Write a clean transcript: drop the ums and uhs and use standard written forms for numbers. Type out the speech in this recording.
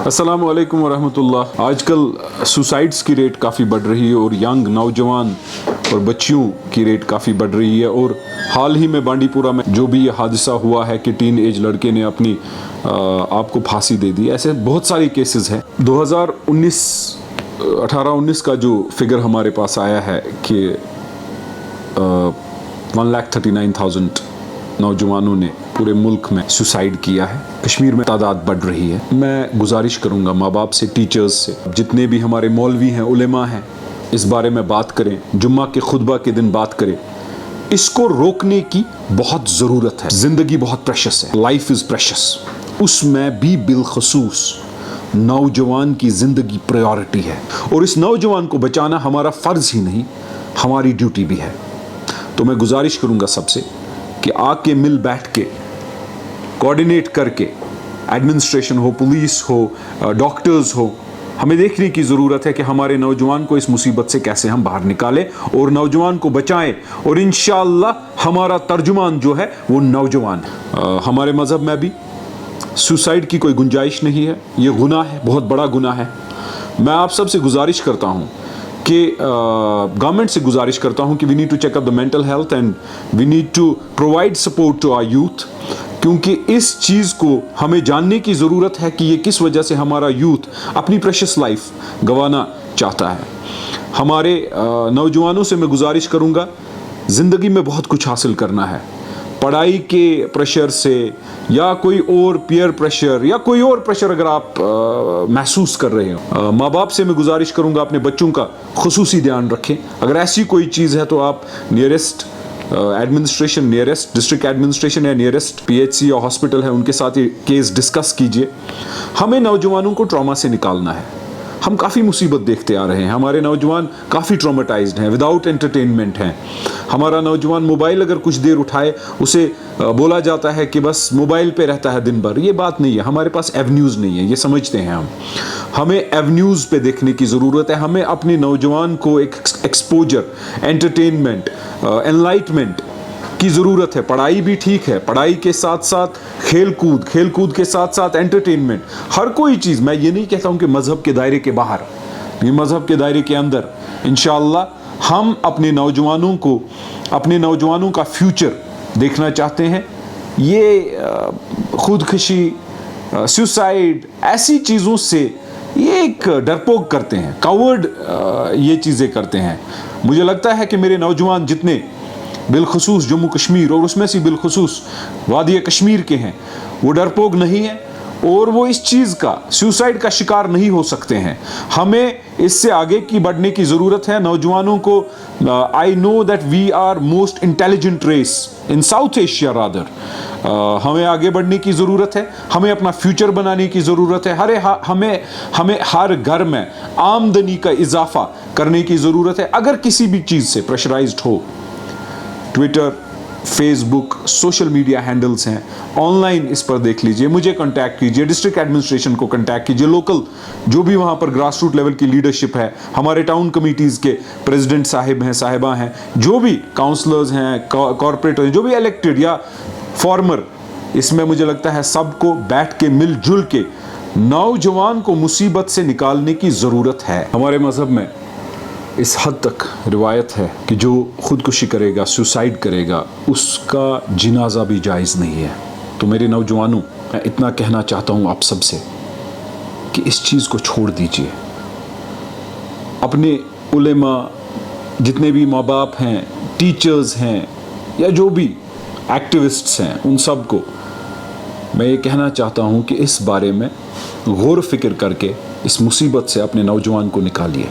अस्सलाम वालेकुम वरहमतुल्लाह। आजकल सुसाइड्स की रेट काफ़ी बढ़ रही है और यंग नौजवान और बच्चियों की रेट काफ़ी बढ़ रही है। और हाल ही में बांडीपुरा में जो भी ये हादसा हुआ है कि टीन एज लड़के ने अपनी आप को फांसी दे दी, ऐसे बहुत सारे केसेस हैं। 2018-19 का जो फिगर हमारे पास आया है कि 1,39,000 नौजवानों ने पूरे मुल्क में सुसाइड किया है। कश्मीर में तादाद बढ़ रही है। मैं गुजारिश करूंगा माँ बाप से, टीचर्स से, जितने भी हमारे मौलवी हैं, उलेमा हैं, इस बारे में बात करें, जुम्मा के खुतबा के दिन बात करें। इसको रोकने की बहुत ज़रूरत है। ज़िंदगी बहुत प्रेशस है, लाइफ इज़ प्रेशस। उसमें भी बिलखसूस नौजवान की ज़िंदगी प्रायोरिटी है और इस नौजवान को बचाना हमारा फ़र्ज़ ही नहीं, हमारी ड्यूटी भी है। तो मैं गुजारिश करूंगा सबसे कि आके मिल बैठ के कोऑर्डिनेट करके, एडमिनिस्ट्रेशन हो, पुलिस हो, डॉक्टर्स हो, हमें देखने की ज़रूरत है कि हमारे नौजवान को इस मुसीबत से कैसे हम बाहर निकालें और नौजवान को बचाएं। और इंशाअल्लाह हमारा तर्जुमान जो है वो नौजवान है। हमारे मज़हब में भी सुसाइड की कोई गुंजाइश नहीं है। ये गुनाह है, बहुत बड़ा गुनाह है। मैं आप सबसे गुजारिश करता हूँ कि गवर्नमेंट से गुजारिश करता हूँ कि we need to check up the mental health and we need to provide support to our youth, क्योंकि इस चीज़ को हमें जानने की ज़रूरत है कि ये किस वजह से हमारा यूथ अपनी प्रेशियस लाइफ गंवाना चाहता है। हमारे नौजवानों से मैं गुजारिश करूँगा, ज़िंदगी में बहुत कुछ हासिल करना है। पढ़ाई के प्रेशर से या कोई और पीयर प्रेशर या कोई और प्रेशर अगर आप महसूस कर रहे हो, माँ बाप से मैं गुजारिश करूँगा अपने बच्चों का खुसूसी ध्यान रखें। अगर ऐसी कोई चीज़ है तो आप nearest administration, nearest district administration या नियरेस्ट पीएचसी या हॉस्पिटल है, उनके साथ ये केस डिस्कस कीजिए। हमें नौजवानों को ट्रॉमा से निकालना है। हम काफ़ी मुसीबत देखते आ रहे हैं। हमारे नौजवान काफ़ी ट्रॉमेटाइज्ड हैं, विदाउट एंटरटेनमेंट हैं। हमारा नौजवान मोबाइल अगर कुछ देर उठाए, उसे बोला जाता है कि बस मोबाइल पे रहता है दिन भर। ये बात नहीं है, हमारे पास एवेन्यूज़ नहीं है, ये समझते हैं हम। हमें एवेन्यूज़ पे देखने की ज़रूरत है। हमें अपने नौजवान को एक एक्सपोजर, एंटरटेनमेंट, एनलाइटमेंट की ज़रूरत है। पढ़ाई भी ठीक है, पढ़ाई के साथ साथ खेल कूद के साथ साथ एंटरटेनमेंट, हर कोई चीज़। मैं ये नहीं कहता हूँ कि मज़हब के दायरे के बाहर, ये मज़हब के दायरे के अंदर। इंशाअल्लाह हम अपने नौजवानों का फ्यूचर देखना चाहते हैं। ये खुदकुशी, सुसाइड, ऐसी चीज़ों से ये एक डरपोक करते हैं, कावर्ड ये चीज़ें करते हैं। मुझे लगता है कि मेरे नौजवान जितने बिलखसूस जम्मू कश्मीर और उसमें से बिलखसूस वादी कश्मीर के हैं, वो डरपोक नहीं है और वो इस चीज़ का, सुसाइड का शिकार नहीं हो सकते हैं। हमें इससे आगे की बढ़ने की ज़रूरत है। नौजवानों को, I know that we are most intelligent race in South Asia rather. हमें आगे बढ़ने की ज़रूरत है। हमें अपना फ्यूचर बनाने की ज़रूरत है। हमें हर घर में आमदनी का इजाफा करने की ज़रूरत है। अगर किसी भी चीज़ से प्रेशराइज्ड हो, Twitter, Facebook, social media handles हैं, ऑनलाइन इस पर देख लीजिए, मुझे कांटेक्ट कीजिए, डिस्ट्रिक्ट एडमिनिस्ट्रेशन को कांटेक्ट कीजिए, लोकल जो भी वहाँ पर ग्रास रूट लेवल की लीडरशिप है, हमारे टाउन कमिटीज़ के प्रेसिडेंट साहिब हैं, साहिबा हैं, जो भी काउंसलर्स हैं, कॉरपोरेटर हैं, जो भी इलेक्टेड या फॉर्मर, इसमें मुझे लगता है सबको बैठ के मिलजुल के नौजवान को मुसीबत से निकालने की ज़रूरत है। हमारे मज़हब में इस हद तक रिवायत है कि जो खुदकुशी करेगा, सुसाइड करेगा, उसका जिनाजा भी जायज़ नहीं है। तो मेरे नौजवानों, मैं इतना कहना चाहता हूँ आप सबसे कि इस चीज़ को छोड़ दीजिए। अपने उलेमा, जितने भी माँ बाप हैं, टीचर्स हैं या जो भी एक्टिविस्ट्स हैं, उन सब को मैं ये कहना चाहता हूँ कि इस बारे में गौर फिक्र करके इस मुसीबत से अपने नौजवान को निकालिए।